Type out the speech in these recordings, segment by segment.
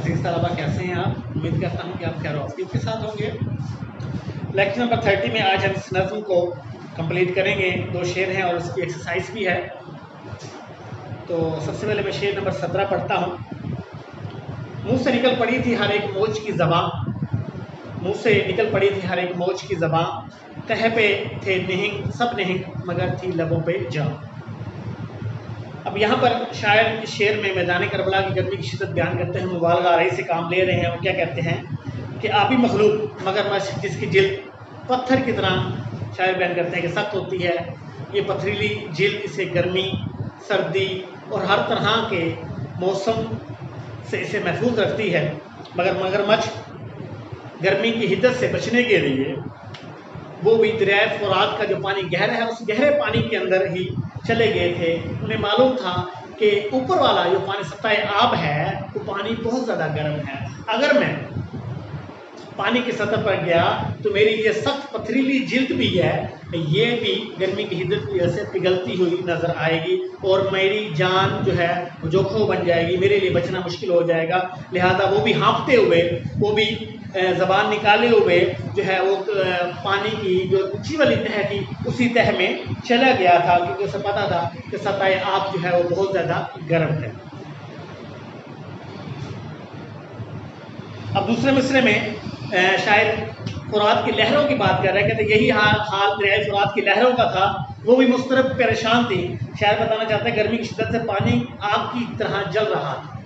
अजीज़ तलबा, कैसे हैं आप? उम्मीद करता हूँ कि आप खैर वाफियत के साथ होंगे। लेक्चर नंबर 30 में आज हम इस नज़्म को कंप्लीट करेंगे। 2 शेर हैं और उसकी एक्सरसाइज भी है। तो सबसे पहले मैं शेर नंबर 17 पढ़ता हूँ। मुँह से निकल पड़ी थी हर एक मौज की ज़बान, मुँह से निकल पड़ी थी हर एक मौज की ज़बान, तह पे थे निहिंग सब निहिंग मगर थी लबों पे जान। अब यहाँ पर शायर इस शेर में मैदान करबला की गर्मी की शिद्दत बयान करते हैं, मुबालगा आरई से काम ले रहे हैं। और क्या कहते हैं कि आबी मखलूक मगरमच्छ जिसकी जिल्द पत्थर की तरह, शायर बयान करते हैं कि सख्त होती है। ये पथरीली जिल्द इसे गर्मी, सर्दी और हर तरह के मौसम से इसे महफूज रखती है। मगर मगरमच्छ गर्मी की हिद्दत से बचने के लिए वो भी दरियाए फुरात का जो पानी गहरा है, उस गहरे पानी के अंदर ही चले गए थे। उन्हें मालूम था कि ऊपर वाला जो पानी सतह आब है वो पानी बहुत ज़्यादा गर्म है। अगर मैं पानी की सतह पर गया तो मेरी ये सख्त पथरीली जिल्द भी है, ये भी गर्मी की हिद्दत की वजह से पिघलती हुई नज़र आएगी और मेरी जान जो है वो जोखिम बन जाएगी, मेरे लिए बचना मुश्किल हो जाएगा। लिहाजा वो भी हाँफते हुए, वो भी ज़बान निकाले हुए जो है वो पानी की जो ऊंची वाली तह थी उसी तह में चला गया था, क्योंकि उसे पता था कि सतह आब जो है वो बहुत ज़्यादा गर्म है। अब दूसरे मिसरे में शायद फुरात की लहरों की बात कर रहे हैं। कहते यही हाल दरियाए फुरात की लहरों का था, वो भी मुस्तरब परेशान थी। शायर बताना चाहते हैं गर्मी की शिद्दत से पानी आग की तरह जल रहा था,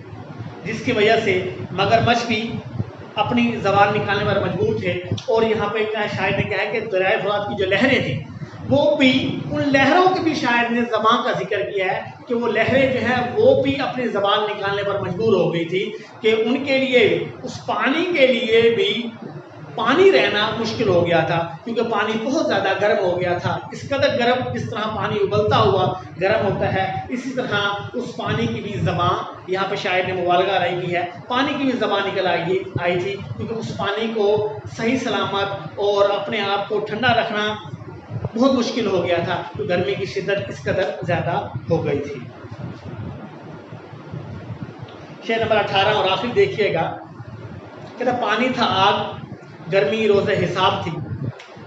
जिसकी वजह से मगरमच्छ भी अपनी ज़बान निकालने पर मजबूर थे। और यहाँ पे क्या शायर ने कहा है कि दरियाए फुरात की जो लहरें थी वो भी, उन लहरों के भी शायर ने ज़बान का जिक्र किया है कि वो लहरें जो हैं वो भी अपनी ज़बान निकालने पर मजबूर हो गई थी, कि उनके लिए उस पानी के लिए भी पानी रहना मुश्किल हो गया था, क्योंकि पानी बहुत ज़्यादा गर्म हो गया था। इस कदर गर्म, जिस तरह पानी उबलता हुआ गर्म होता है, इसी तरह उस पानी की भी ज़बान, यहाँ पे शायर ने मुबालगा रही की है, पानी की भी ज़बान निकल आई थी, क्योंकि उस पानी को सही सलामत और अपने आप को ठंडा रखना बहुत मुश्किल हो गया था, तो गर्मी की शिद्दत इस कदर ज़्यादा हो गई थी। शेर नंबर 18 और आखिर देखिएगा। कहता पानी था आग, गर्मी रोज़े हिसाब थी,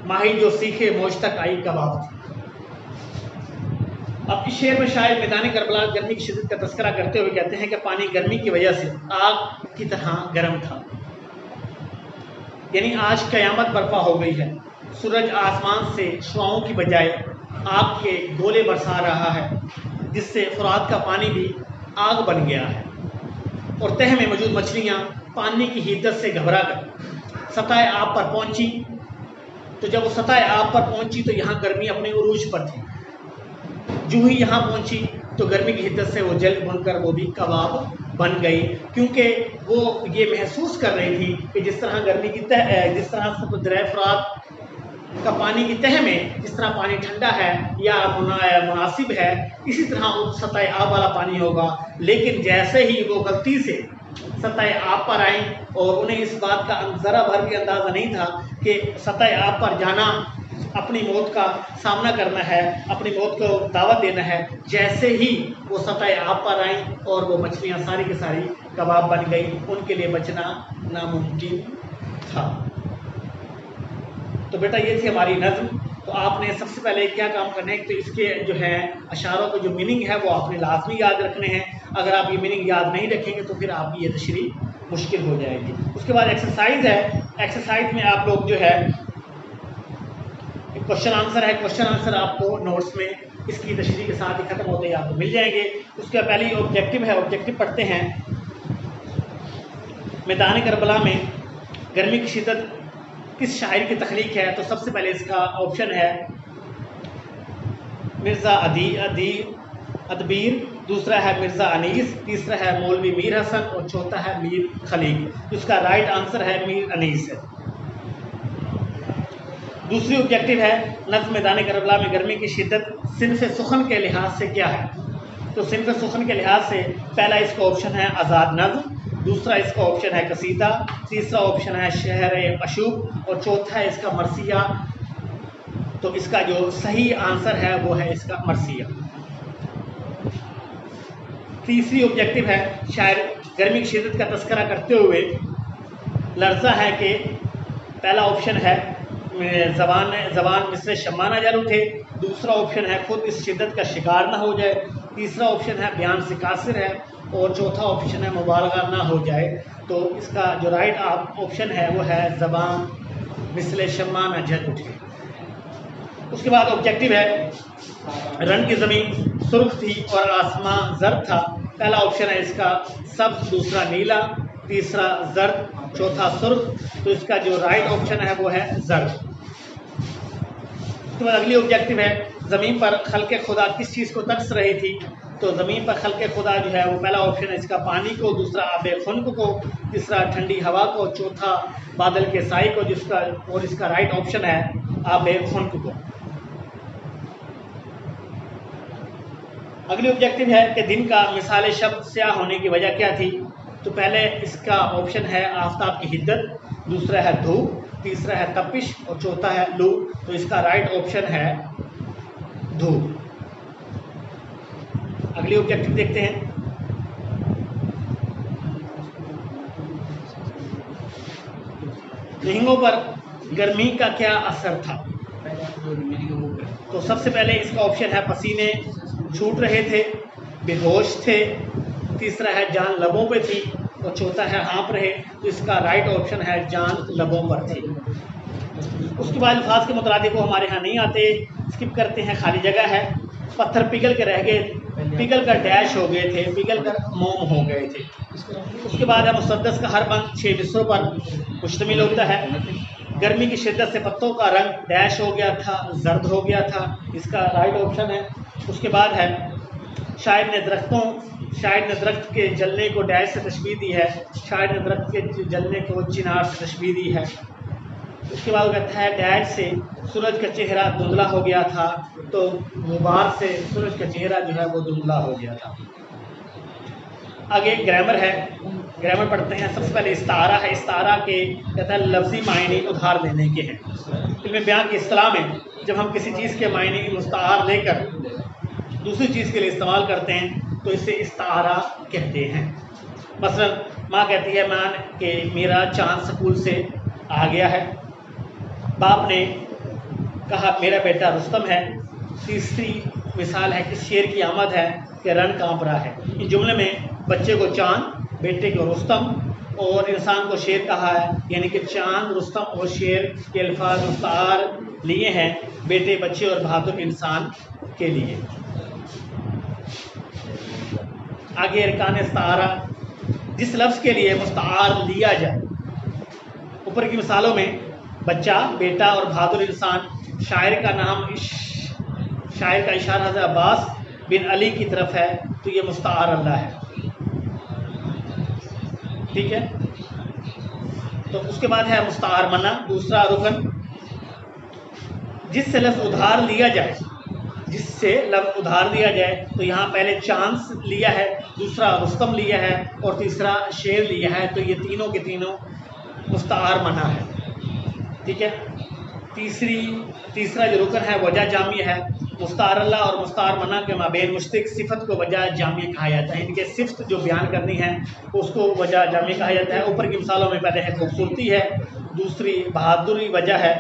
माही जो सीखे मौज तक आई कबाब थी। अब इस शेर में शायद मैदान करबला गर्मी की शिद्दत का तस्करा करते हुए कहते हैं कि पानी गर्मी की वजह से आग की तरह गर्म था, यानी आज क़यामत बर्पा हो गई है। सूरज आसमान से शुआओं की बजाय आग के गोले बरसा रहा है, जिससे फुरात का पानी भी आग बन गया है। और तह में मौजूद मछलियाँ पानी की हिद्दत से घबरा कर सतह आब पर पहुंची। तो जब वो सतह आब पर पहुंची तो यहाँ गर्मी अपने उरूज पर थी। जो ही यहाँ पहुंची तो गर्मी की हिद्दत से वो जल बनकर वो भी कबाब बन गई, क्योंकि वो ये महसूस कर रही थी कि जिस तरह गर्मी की तह, जिस तरह दरियाए फुरात का पानी की तह में जिस तरह पानी ठंडा है या मुनासिब है, इसी तरह उस सतह आब वाला पानी होगा। लेकिन जैसे ही वो गलती से सतह आब पर आई और उन्हें इस बात का ज़रा भर भी अंदाज़ा नहीं था कि सतह आब पर जाना अपनी मौत का सामना करना है, अपनी मौत को दावत देना है, जैसे ही वो सतह आब पर आई और वो मछलियाँ सारी की सारी कबाब बन गई, उनके लिए बचना नामुमकिन था। तो बेटा ये थी हमारी नज़्म। तो आपने सबसे पहले क्या काम करना है, तो इसके जो है अशारों के जो मीनिंग है वो आपने लाजमी याद रखने हैं। अगर आप ये मीनिंग याद नहीं रखेंगे तो फिर आपकी ये तशरीह मुश्किल हो जाएगी। उसके बाद एक्सरसाइज है। एक्सरसाइज में आप लोग जो है क्वेश्चन आंसर है, क्वेश्चन आंसर आपको नोट्स में इसकी तशरीह के साथ ही ख़त्म होते ही आपको मिल जाएंगे। उसका पहले ऑब्जेक्टिव है, ऑब्जेक्टिव पढ़ते हैं। मैदान करबला में गर्मी की शिद्दत किस शायर की तख्लीक है? तो सबसे पहले इसका ऑप्शन है मिर्ज़ा अदबीर, दूसरा है मिर्ज़ा अनीस, तीसरा है मौलवी मीर हसन और चौथा है मीर खलील। इसका राइट आंसर है मीर अनीस है। दूसरी ऑब्जेक्टिव है नज़्म मैदान करबला में गर्मी की शिद्दत सिन्फ़ सुखन के लिहाज से क्या है? तो सिन्फ़ सुखन के लिहाज से पहला इसका ऑप्शन है आज़ाद नज़्म, दूसरा इसका ऑप्शन है कसीदा, तीसरा ऑप्शन है शहर अशूब और चौथा है इसका मरसिया। तो इसका जो सही आंसर है वो है इसका मरसिया। तीसरी ऑब्जेक्टिव है, शायर गर्मी की शिद्दत का तस्करा करते हुए लर्जा है कि पहला ऑप्शन है ज़बान मिसरे शम्मा ना जल उठे, दूसरा ऑप्शन है खुद इस शिद्दत का शिकार ना हो जाए, तीसरा ऑप्शन है बयान से कासिर है, और चौथा ऑप्शन है मुबालगा ना हो जाए। तो इसका जो राइट ऑप्शन है वो है ज़बान मिसले शम्मा ना जल उठे। उसके बाद ऑब्जेक्टिव है, रन की ज़मीन सुर्ख थी और आसमां जर्द था। पहला ऑप्शन है इसका सब्ज, दूसरा नीला, तीसरा जर्द, चौथा सुर्ख। तो इसका जो राइट ऑप्शन है वो है जर्द। उसके बाद अगली ऑब्जेक्टिव है, ज़मीन पर खल्क़े खुदा किस चीज़ को तरस रही थी। तो ज़मीन पर खल्क़े खुदा जो है वो पहला ऑप्शन है इसका पानी को, दूसरा आबे खुन्क को, तीसरा ठंडी हवा को, चौथा बादल के साई को, जिसका और इसका राइट ऑप्शन है आबे खुन्क को। अगली ऑब्जेक्टिव है कि दिन का मिसाल शब्द स्याह होने की वजह क्या थी। तो पहले इसका ऑप्शन है आफ्ताब की हिद्दत, दूसरा है धूप, तीसरा है तपिश और चौथा है लू। तो इसका राइट ऑप्शन है धूप। अगली ऑब्जेक्टिव देखते हैं, रिंगों पर गर्मी का क्या असर था। तो सबसे पहले इसका ऑप्शन है पसीने छूट रहे थे, बेहोश थे, तीसरा है जान लबों पे थी और चौथा है हाँप रहे। तो इसका राइट ऑप्शन है जान लबों पर थी। उसके बाद अल्फाज के मुतरादिफ को हमारे यहाँ नहीं आते, स्किप करते हैं, खाली जगह है। पत्थर पिघल के रह गए, पिघल कर डैश हो गए थे, पिघल कर मोम हो गए थे। उसके बाद है मुसद्दस का हर बंद 6 मिसरों पर मुश्तमिल होता है। गर्मी की शिद्दत से पत्तों का रंग डैश हो गया था, जर्द हो गया था। इसका राइट ऑप्शन है। उसके बाद है शायर ने दरख्त के जलने को डैश से तशबीह दी है, शायर ने दरख्त के जलने को चिनार से तशबीह दी है। उसके बाद कहता है डैश से सूरज का चेहरा धुंधला हो गया था। तो गुबार से सूरज का चेहरा जो है वो धुंधला हो गया था। आगे ग्रामर है, ग्रामर पढ़ते हैं। सबसे पहले इस्तारा है, इस्तारा के कहता है लफ्ज़ी मायने उधार देने के हैं। इल्म बयान की इस्तिलाह में जब हम किसी चीज़ के मायने की मुस्तार लेकर दूसरी चीज़ के लिए इस्तेमाल करते हैं तो इसे इस्तारा कहते हैं। मसलन माँ कहती है मान कि मेरा चांद स्कूल से आ गया है, बाप ने कहा मेरा बेटा रुस्तम है। तीसरी मिसाल है कि शेर की आमद है कि रन कांप रहा है। इस जुमले में बच्चे को चांद, बेटे को रुस्तम और इंसान को शेर कहा है, यानी कि चांद, रुस्तम और शेर के अल्फाज मुस्तार लिए हैं बेटे, बच्चे और बहादुर इंसान के लिए। आगे अरकान इस्तारा, जिस लफ्ज़ के लिए मुस्तार लिया जाए। ऊपर की मिसालों में बच्चा, बेटा और बहादुर इंसान। शायर का नाम, शायर का इशारा हज़रत अब्बास बिन अली की तरफ है, तो ये मुस्तार अल्लाह है। ठीक है। तो उसके बाद है मुस्तार मना, दूसरा रुकन, जिससे लफ्ज़ उधार लिया जाए, जिससे लफ्ज़ उधार लिया जाए। तो यहाँ पहले चांस लिया है, दूसरा रुस्तम लिया है और तीसरा शेर लिया है। तो ये तीनों के तीनों मुस्तार मना है। ठीक है। तीसरा जो रुकन है वजह जामिया है। मुस्तार अल्लाह और मुस्तार मना के माबेन मुश्तरक सिफत को वजह जामिया कहा जाता है। इनके सिफत जो बयान करनी है उसको वजह जामिया कहा जाता है। ऊपर की मिसालों में पहले है खूबसूरती है, दूसरी बहादुरी वजह है।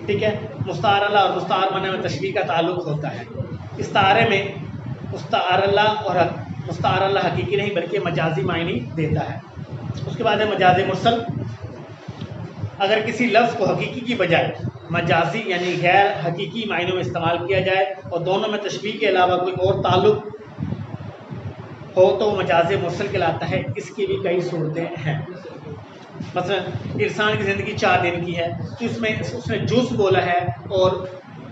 ठीक है। मुस्तार अल्लाह और मुस्तार मना में तशबीह का ताल्लुक होता है। इस तारे में मुस्तार अल्लाह और मुस्तार अल्लाह हकीकी नहीं बल्कि मजाजी मायने देता है। उसके बाद है मजाज मुरसल, अगर किसी लफ्ज़ को हकीकी की बजाय मजाजी यानी गैर हकीकी मायनों में इस्तेमाल किया जाए और दोनों में तशबीह के अलावा कोई और ताल्लुक हो तो मजाज मुरसल कहलाता है। इसकी भी कई सूरतें हैं। मसलन इंसान की ज़िंदगी 4 दिन की है, तो इसमें उसने जुज़ बोला है और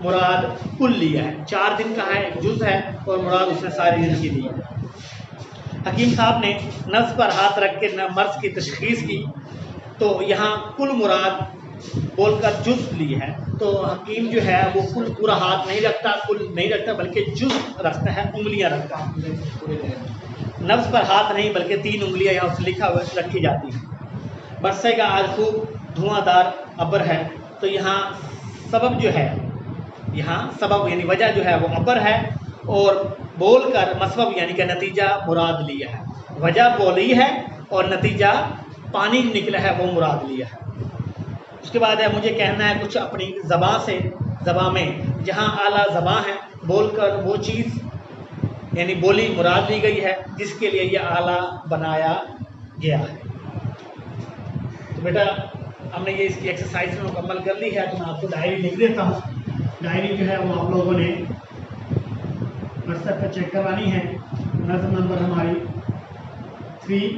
मुराद कुल लिया है। 4 दिन का है, जुज़ है और मुराद उसने सारी ज़िंदगी ली है। हकीम साहब ने नफ्स पर हाथ रख के मर्ज़ की तशख़ीस की, तो यहाँ कुल मुराद बोलकर जुज़ ली है। तो हकीम जो है वो कुल पूरा हाथ नहीं रखता, कुल नहीं रखता, बल्कि जुज़ रखता है, उंगलियाँ रखता है। नफ्स पर हाथ नहीं बल्कि 3 उंगलियाँ यहाँ उसे लिखा हुआ रखी जाती हैं। बरसे का आज खूब धुआंधार अबर है, तो यहाँ सबब जो है, यहाँ सबब यानी वजह जो है वो अबर है और बोलकर मसबब यानी कि नतीजा मुराद लिया है, वजह बोली है और नतीजा पानी निकला है वो मुराद लिया है। उसके बाद है मुझे कहना है कुछ अपनी ज़बां से, ज़बां में जहाँ आला ज़बां है बोलकर वो चीज़ यानी बोली मुराद ली गई है जिसके लिए ये आला बनाया गया है। तो बेटा हमने ये इसकी एक्सरसाइज में मुकम्मल कर ली है, तो मैं आपको डायरी लिख देता हूँ। डायरी जो है वो आप लोगों ने व्हाट्सएप पर चेक करवानी है। नज़म नंबर हमारी 3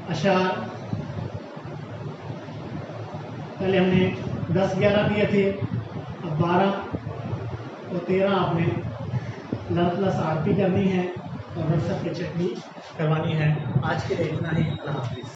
अशार, पहले हमने 10-11 दिए थे, अब 12 और 13 आपने लर्न प्लस आरपी करनी है और व्हाट्सएप पे चेक भी करवानी है। आज के लिए इतना ही, अल्लाह हाफिज़।